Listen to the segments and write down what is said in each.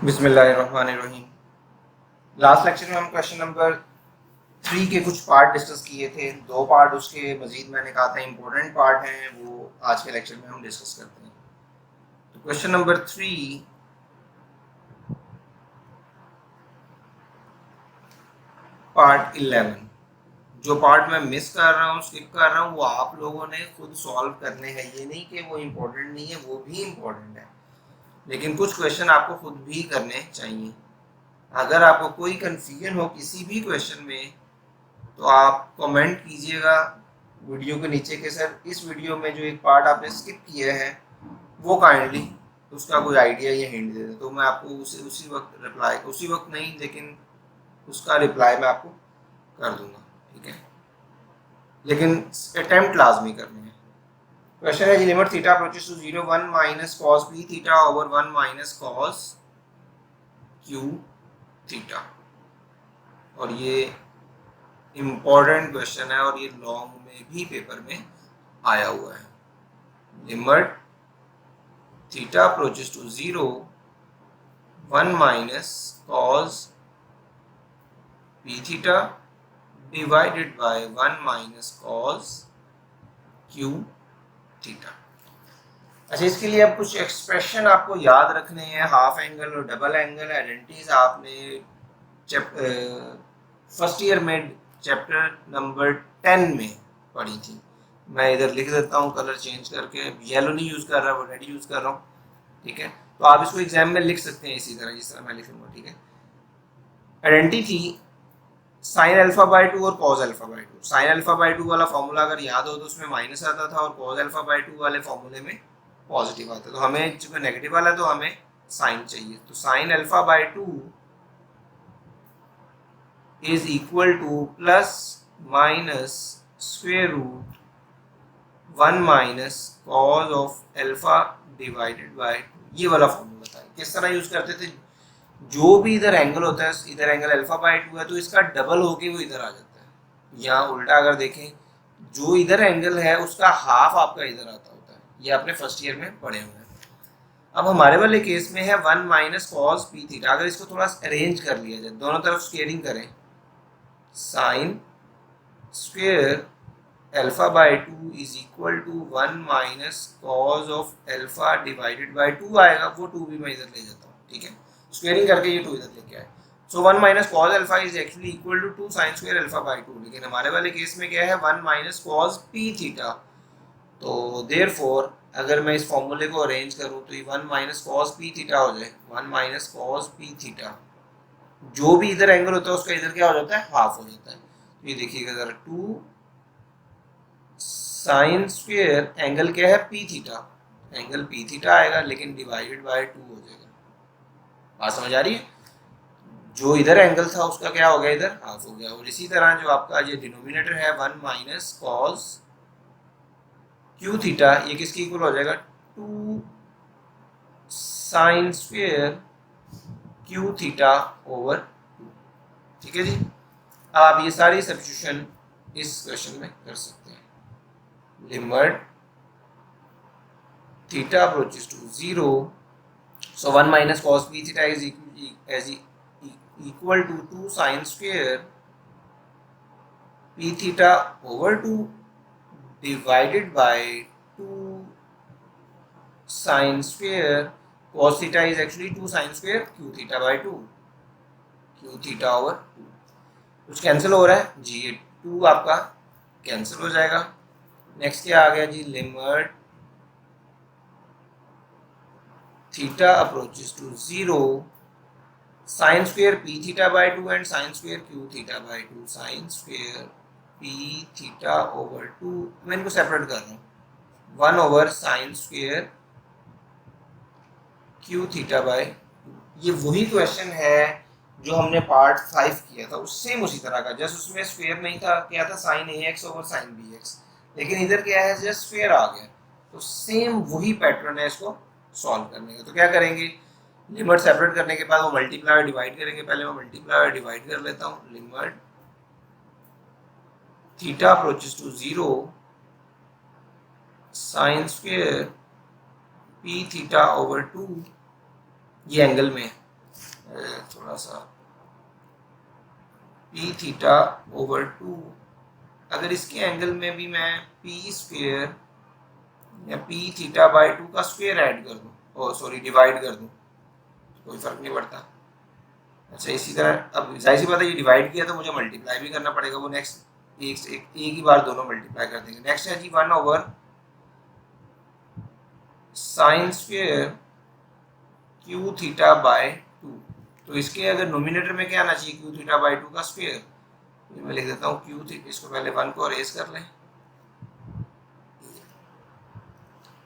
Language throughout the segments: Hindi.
बिस्मिल्लाहिर्रहमानिर्रहीम। लास्ट लेक्चर में हम क्वेश्चन नंबर 3 के कुछ पार्ट डिस्कस किए थे। 2 पार्ट उसके मजीद मैंने कहा था इम्पोर्टेंट पार्ट हैं, वो आज के लेक्चर में हम डिस्कस करते हैं। तो क्वेश्चन नंबर 3 पार्ट 11, जो पार्ट मैं मिस कर रहा हूँ, स्किप कर रहा हूँ, वो आप लोगों ने खुद सॉल्व करने हैं। ये नहीं कि वो इम्पोर्टेंट नहीं है, वो भी इम्पोर्टेंट है, लेकिन कुछ क्वेश्चन आपको खुद भी करने चाहिए। अगर आपको कोई कंफ्यूजन हो किसी भी क्वेश्चन में तो आप कमेंट कीजिएगा वीडियो के नीचे कि सर इस वीडियो में जो एक पार्ट आपने स्किप किया है वो काइंडली उसका कोई आइडिया या हिंट दे दें, तो मैं आपको उसी वक्त रिप्लाई, उसी वक्त नहीं लेकिन उसका रिप्लाई मैं आपको कर दूंगा, ठीक है। लेकिन अटेम्प्ट लाजमी करनी है। क्वेश्चन है limit theta approaches to 0 1 minus cos P theta over 1 minus cos Q theta, और ये इम्पोर्टेंट क्वेश्चन है और ये लॉन्ग में भी पेपर में आया हुआ है। Limit theta approaches to 0 1 minus cos P theta divided by 1 minus cos Q theta. अच्छा, इसके लिए अब कुछ एक्सप्रेशन आपको याद रखने हैं। हाफ एंगल और डबल एंगल आइडेंटिटीज आपने फर्स्ट ईयर में चैप्टर नंबर 10 में पढ़ी थी। मैं इधर लिख देता हूँ कलर चेंज करके, येलो नहीं यूज़ कर रहा, वो रेड यूज़ कर रहा हूँ, ठीक है। तो आप इसको एग्जाम में लिख सकते हैं इसी तरह जिस तरह मैं लिखूंगा, ठीक है। आइडेंटिटी थी साइन अल्फा बाय 2 और cos alpha by 2। Sine alpha by 2 वाला फॉर्मूला अगर याद हो तो उसमें माइनस आता था और कॉस अल्फा बाय 2 वाले फॉर्मूले में पॉजिटिव आता। तो हमें चूंकि नेगेटिव वाला है तो हमें साइन चाहिए, तो sine alpha by 2 is equal to plus minus square root 1 minus cos of alpha divided by 2। ये वाला फॉर्मूला था। किस तरह यूज करते थे, जो भी इधर एंगल होता है, इधर एंगल अल्फा बाय 2 है तो इसका डबल होके वो इधर आ जाता है। यहाँ उल्टा अगर देखें, जो इधर एंगल है उसका हाफ आपका इधर आता होता है। ये आपने फर्स्ट ईयर में पढ़े हुए हैं। अब हमारे वाले केस में है 1 माइनस कॉस पी थीटा। अगर इसको थोड़ा अरेंज कर लिया जाए, दोनों तरफ स्केलिंग करें, sine square alpha by 2 is equal to 1 minus cos of alpha divided by 2 आएगा। वो 2 भी मैं इधर ले जाता हूँ, ठीक है। स्क्वेयरिंग करके ये 2 इधर लेके आए, so 1 minus cos alpha is actually equal to 2 sine square alpha by 2। लेकिन हमारे वाले केस में क्या है, 1 माइनस कॉस पी थीटा। तो देयरफॉर अगर मैं इस फॉर्मूले को अरेंज करूँ तो ये 1 माइनस कॉस पी थीटा हो जाए। 1 माइनस कॉस पी थीटा, जो भी इधर एंगल होता है उसका इधर क्या हो जाता है, हाफ हो जाता है। तो ये देखिएगा जरा, 2 साइन स्क्वेयर एंगल क्या है, P theta, angle P theta आएगा लेकिन डिवाइडेड बाय 2 हो जाएगा। बात समझ आ रही है। जो इधर एंगल था उसका क्या हो गया, इधर हाफ हो गया। और इसी तरह जो आपका ये डिनोमिनेटर है 1 माइनस कॉस क्यू थीटा, ये किसकी इक्वल हो जाएगा, 2 sine square q theta over 2, ठीक है जी। आप ये सारी सब्स्टिट्यूशन इस क्वेश्चन में कर सकते हैं। Limit theta approaches to 0, so 1 minus cos p theta is equal to 2 sin square p theta over 2 divided by 2 sin square cos theta is actually 2 sin square q theta by 2, q theta over 2। कुछ कैंसिल हो रहा है जी, ये 2 आपका कैंसिल हो जाएगा। नेक्स्ट क्या आ गया जी, limit theta approaches to 0 sine square P theta by 2 and sine square q theta by 2। Sine square P theta over 2, मैं इनको सेपरेट कर रहा हूँ, 1 over sine square q theta by 2। ये वही क्वेश्चन है जो हमने पार्ट 5 किया था, उससे उसी तरह का। जस्ट उसमें स्क्वेयर नहीं था, क्या था, sine a x over sine b x, लेकिन इधर क्या है, जस्ट स्क्वेयर आ गया। तो सेम वही पैटर्न है इसको सॉल्व करने का। तो क्या करेंगे, लिमिट सेपरेट करने के बाद वो मल्टीप्लाई और डिवाइड करेंगे। पहले मैं मल्टीप्लाई और डिवाइड कर लेता हूँ। Limit theta approaches to 0 sine square P theta over 2, ये एंगल में है, थोड़ा सा पी थीटा ओवर 2, अगर इसके एंगल में भी मैं पी स्क्वेयर या पी थीटा बाई 2 का स्क्वेयर ऐड कर दूँ, ओ सॉरी डिवाइड कर दूँ, कोई फर्क नहीं पड़ता। अच्छा इसी तरह अब जाहिर सी बात है ये डिवाइड किया तो मुझे मल्टीप्लाई भी करना पड़ेगा, वो नेक्स्ट एक ही बार दोनों मल्टीप्लाई कर देंगे। नेक्स्ट है जी 1 over sine square q theta by 2। तो इसके अगर नोमिनेटर में क्या आना चाहिए, क्यू थीटा बाय 2 का स्क्वेयर। तो मैं लिख देता हूँ क्यू थीटा, इसको पहले 1 को अरेज कर लें,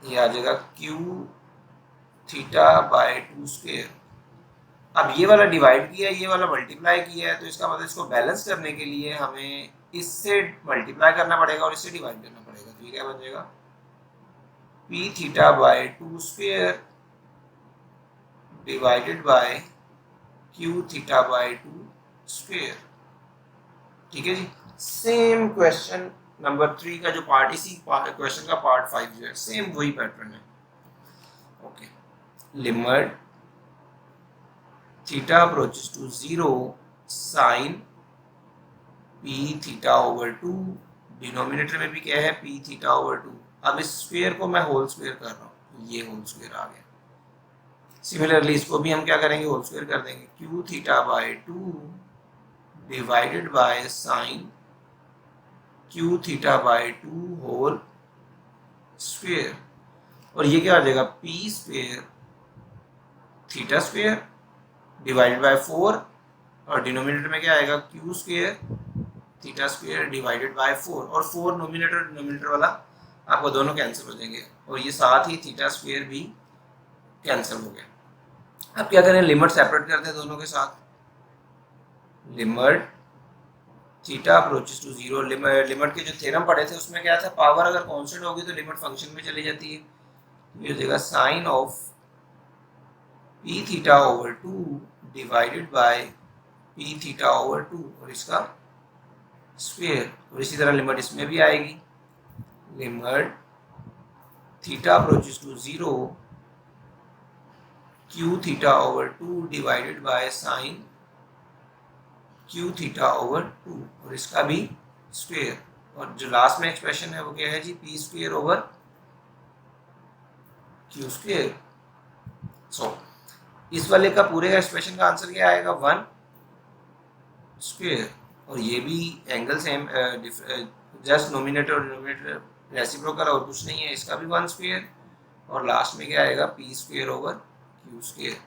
ये आ जाएगा क्यू थीटा बाय 2 स्क्वेयर। अब ये वाला डिवाइड किया है, ये वाला मल्टीप्लाई किया है, तो इसका मतलब इसको बैलेंस करने के लिए हमें इससे मल्टीप्लाई करना पड़ेगा और इससे डिवाइड करना पड़ेगा। तो ये क्या बन जाएगा, P theta by 2 square divided bye Q theta by 2 square. ठीक है जी। सेम क्वेश्चन नंबर 3 का जो पार्ट, इसी क्वेश्चन का पार्ट 5 जो है, सेम वही पैटर्न है। Okay, limit theta approaches to 0 sine P theta over 2, denominator में भी क्या है, पी थीटा ओवर 2। अब इस स्क्वेयर को मैं होल स्क्वेयर कर रहा हूँ, ये होल स्क्वेयर आ गया। सिमिलरली इसको भी हम क्या करेंगे, होल स्क्वेयर कर देंगे, Q theta by 2 divided by sine Q theta by 2 whole square. और ये क्या आ जाएगा, P square theta square divided by 4, और डिनोमिनेटर में क्या आएगा, Q square theta square divided by 4, और 4 नोमिनेटर डिनोमिनेटर वाला आपको दोनों कैंसिल हो जाएंगे, और ये साथ ही थीटा स्क्वेयर भी कैंसिल हो गया। अब क्या करें, लिमिट सेपरेट करते हैं दोनों के साथ। Limit theta approaches to 0, limit के जो थ्योरम पढ़े थे उसमें क्या था, पावर अगर कांस्टेंट होगी तो लिमिट फंक्शन में चली जाती है। ये हो जाएगा sine of P theta over 2 divided by P theta over 2 और इसका स्क्वायर। और इसी तरह लिमिट इसमें भी आएगी, limit theta approaches to 0 Q theta over 2 divided by sine Q theta over 2 और इसका भी स्क्वायर। और जो लास्ट में एक्सप्रेशन है वो क्या है जी, p square over q square. So इस वाले का पूरे का एक्सप्रेशन का आंसर क्या आएगा, 1 स्क्वायर। और ये भी एंगल सेम, जस्ट नोमिनेटर और डिनोमिनेटर रेसिप्रोकल और कुछ नहीं है, इसका भी 1 स्क्वायर। और लास्ट में क्या आएगा, P square over q square.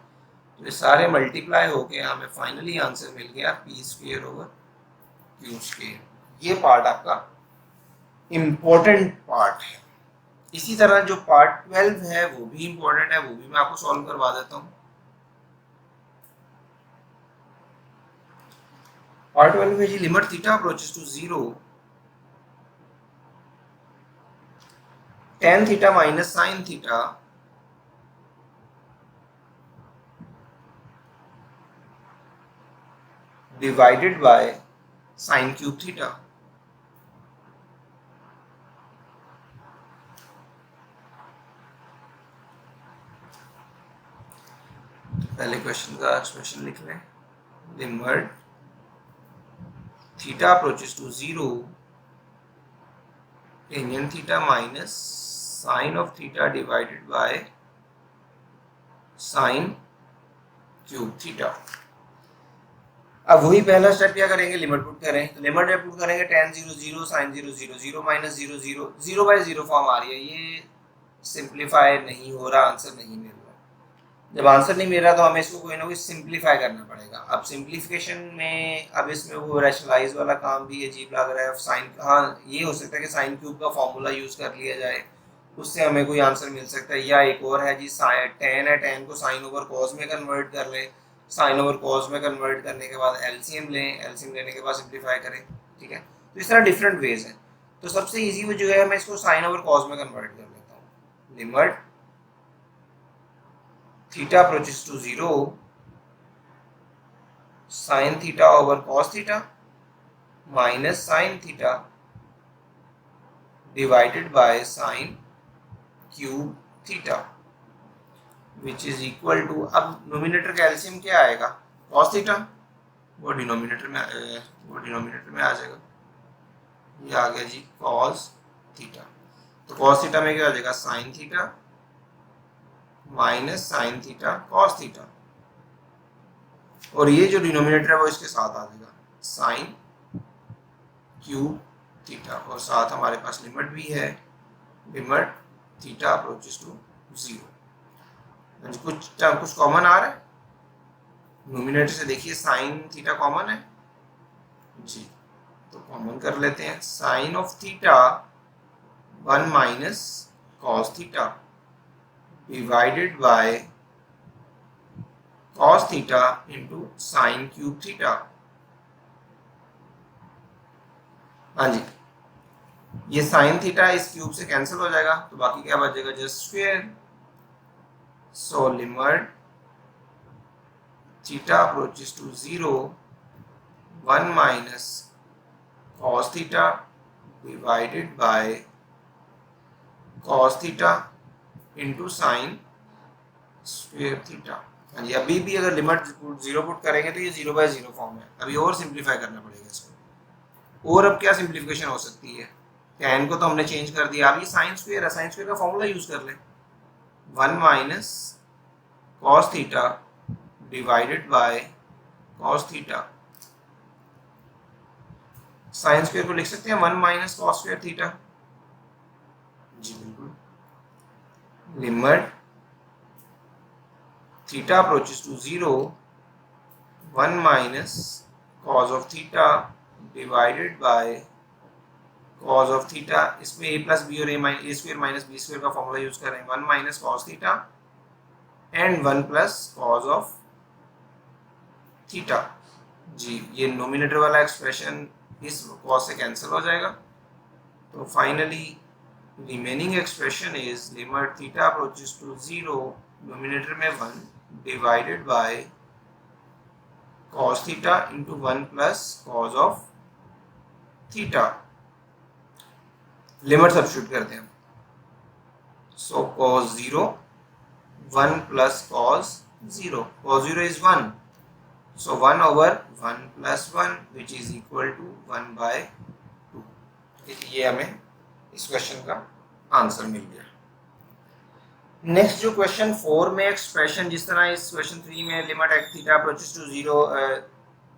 तो ये सारे मल्टीप्लाई होके हमें फाइनली आंसर मिल गया P square over q square. ये पार्ट आपका इम्पोर्टेंट पार्ट है। इसी तरह जो पार्ट 12 है वो भी इम्पोर्टेंट है, वो भी मैं आपको सॉल्व करवा देता हूँ। पार्ट 12 में जी limit theta approaches to 0 tan theta minus sine theta divided by sine cube theta. पहले क्वेश्चन का एक्सप्रेशन लिख लें, limit theta approaches to 0 tangent theta minus sine of theta divided by sine cube theta. अब वही पहला स्टेप क्या करेंगे, लिमिट पुट करें। तो लिमिट जब पुट करेंगे tan 0 0 sin 0 0 0 minus 0 0 0 by 0 form आ रही है, ये सिंप्लीफाई नहीं हो रहा, आंसर नहीं मिल रहा। जब आंसर नहीं मिल रहा तो हमें इसको कोई ना कोई सिंप्लीफाई करना पड़ेगा। अब सिंप्लीफिकेशन में अब इसमें वो रैशनलाइज वाला काम भी अजीब लग रहा है। साइन, हाँ ये हो सकता है कि साइन क्यूब का फॉर्मूला यूज कर लिया जाए, उससे हमें कोई आंसर मिल सकता है। या एक और है जी, tan है, tan को साइन ओवर कॉस में कन्वर्ट कर लें, साइन ओवर कॉस में कन्वर्ट करने के बाद एलसीएम लें, एलसीएम लेने के बाद सिंप्लीफाई करें। ठीक है, तो इस तरह डिफरेंट वेज हैं। तो सबसे इजी वो जो है, मैं इसको साइन ओवर कॉस में कन्वर्ट कर लेता हूँ। Limit theta approaches to 0 sine theta over cos theta minus sine theta divided by sine cube theta which is equal to, अब नोमिनेटर का एलसीएम क्या आएगा, कॉस थीटा वो डिनोमिनेटर में आ जाएगा। ये आ गया जी कॉस थीटा। तो कॉस थीटा में क्या आ जाएगा, sine theta minus sine theta cos theta, और ये जो डिनोमिनेटर है वो इसके साथ आ जाएगा साइन क्यूब थीटा, और साथ हमारे पास लिमिट भी है, लिमिट थीटा अप्रोचेस टू 0। कुछ कॉमन आ रहा है नोमिनेटर से, देखिए साइन थीटा कॉमन है जी, तो कॉमन कर लेते हैं। Sine of theta 1 minus cos theta divided by cos theta into sine cube theta. हाँ जी, ये साइन थीटा इस क्यूब से कैंसिल हो जाएगा, तो बाकी क्या बचेगा, just square. So limit theta approaches to 0 1 minus cos theta divided by cos theta into sine square theta. हाँ जी, अभी भी अगर लिमिट 0 पुट करेंगे तो ये 0/0 फॉर्म है, अभी और सिंप्लीफाई करना पड़ेगा इसको। और अब क्या सिंप्लीफिकेशन हो सकती है, tan को तो हमने चेंज कर दिया, अब ये साइन स्क्वायर है, साइन स्क्वायर का फॉर्मूला यूज कर लें, 1 minus cos theta divided by cos theta. Sine square को लिख सकते हैं 1 माइनस cos स्क्वायर थीटा जी, बिल्कुल। Limit theta approaches to 0 1 minus cos of theta divided by cos of theta, इसमें a प्लस बी और a square minus B square का फॉर्मूला यूज कर रहे हैं, 1 minus cos theta and 1 plus cos of theta जी। ये नोमिनेटर वाला एक्सप्रेशन इस cos से कैंसिल हो जाएगा, तो finally remaining expression is limit theta approaches to 0 nominator में 1 divided by cos theta into 1 plus cos of theta. Limit substitute करते हैं, so cos 0 1 plus cos 0, cos 0 is 1, so 1 over 1 plus 1 which is equal to 1 by 2। ये हमें इस क्वेश्चन का आंसर मिल गया। नेक्स्ट जो क्वेश्चन 4 में एक्सप्रेशन, जिस तरह इस क्वेश्चन 3 में limit x theta approaches to 0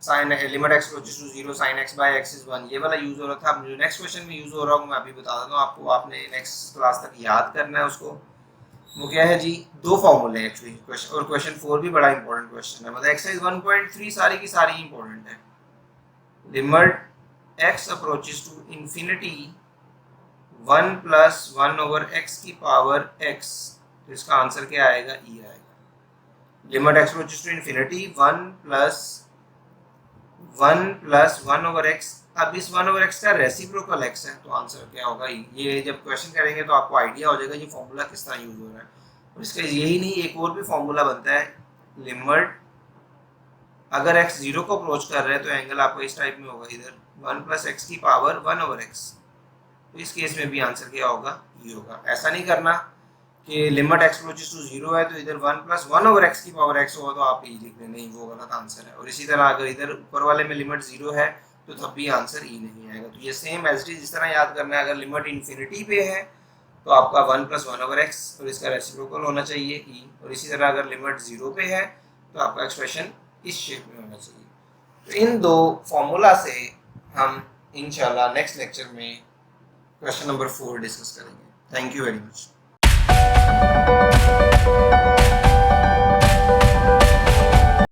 sine limit x approaches to 0 sine x by x is 1, ये वाला यूज हो रहा था। जो नेक्स्ट क्वेश्चन में यूज हो रहा हूँ मैं अभी बता देता हूँ आपको, आपने नेक्स्ट क्लास तक याद करना है उसको। वो क्या है जी, दो फॉर्मूले एक्चुअली क्वेश्चन, और क्वेश्चन 4 भी बड़ा इंपॉर्टेंट क्वेश्चन है, मतलब एक्सरसाइज 1.3 सारी की सारी इंपॉर्टेंट है। Limit x approaches to infinity 1 plus 1 over x की पावर x, तो इसका आंसर क्या आएगा, e आएगा। Limit x approaches to infinity 1 plus 1 over x, अब इस 1 ओवर x का रेसिप्रोकल x है, तो आंसर क्या होगा e। ये जब क्वेश्चन करेंगे तो आपको आइडिया हो जाएगा ये फॉर्मूला किस तरह यूज हो रहा है। और इसका यही नहीं, एक और भी फॉर्मूला बनता है, लिमिट अगर x 0 को अप्रोच कर रहा है तो एंगल आपका इस टाइप में होगा, इधर 1 प्लस x की पावर 1 ओवर x, तो इस केस में भी आंसर क्या होगा, e होगा। ऐसा नहीं करना कि लिमिट x अप्रोचेस टू 0 है तो इधर 1 प्लस 1 ओवर x की पावर x होगा तो आप e लिख लें, नहीं वो गलत आंसर है। और इसी तरह अगर इधर ऊपर वाले में लिमिट 0 है तो तब भी आंसर e नहीं आएगा। तो ये सेम एज इट इज इस तरह याद करना है, अगर लिमिट इन्फिनिटी पे है तो आपका 1 प्लस 1 ओवर x और इसका रेसिप्रोकल होना चाहिए e, और इसी तरह अगर लिमिट 0 पे है तो आपका एक्सप्रेशन इस शेप में होना चाहिए। तो इन दो फॉर्मूला से हम इंशाल्लाह नेक्स्ट लेक्चर में क्वेश्चन नंबर 4 डिस्कस करेंगे। Thank you very much.